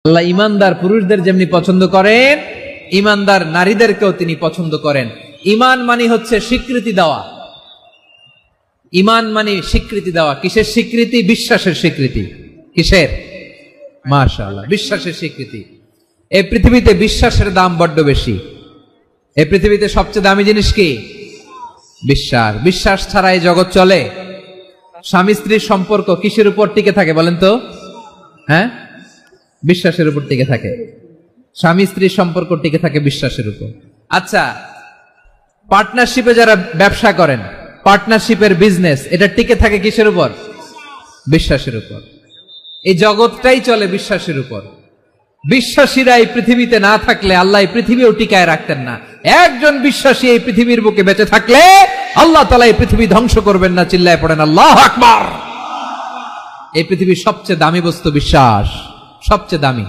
আল্লাহ ইমানদার পুরুষদের যেমনি পছন্দ করেন, ইমানদার নারীদেরকেও তিনি পছন্দ করেন। ইমান মানে হচ্ছে স্বীকৃতি দেওয়া। ইমান মানে স্বীকৃতি দেওয়া। কিসের স্বীকৃতি? বিশ্বাসের স্বীকৃতি। কিসের? মাশাআল্লাহ, বিশ্বাসের স্বীকৃতি। এই পৃথিবীতে বিশ্বাসের দাম বড্ড বেশি। এই পৃথিবীতে সবচেয়ে দামি জিনিস কি? বিশ্বাস। বিশ্বাস ছাড়া এই জগৎ চলে? স্বামী স্ত্রীর সম্পর্ক কিসের উপর টিকে থাকে বলেন তো? হ্যাঁ, বিশ্বাসের উপর টিকে থাকে। স্বামী স্ত্রীর সম্পর্ক টিকে থাকে বিশ্বাসের উপর। আচ্ছা, পার্টনারশিপে যারা ব্যবসা করেন, পার্টনারশিপের বিজনেস, এটা টিকে থাকে কিসের উপর? বিশ্বাসের উপর। এই জগৎটাই চলে বিশ্বাসের উপর। বিশ্বাসীরা এই পৃথিবীতে না থাকলে আল্লাহ এই পৃথিবীও টিকায় রাখতেন না। একজন বিশ্বাসী এই পৃথিবীর বুকে বেঁচে থাকলে আল্লাহ তাআলা এই পৃথিবী ধ্বংস করবেন না। চিল্লায় পড়েন আল্লাহু আকবার। এই পৃথিবীর সবচেয়ে দামি বস্তু বিশ্বাস, সবচেয়ে দামি।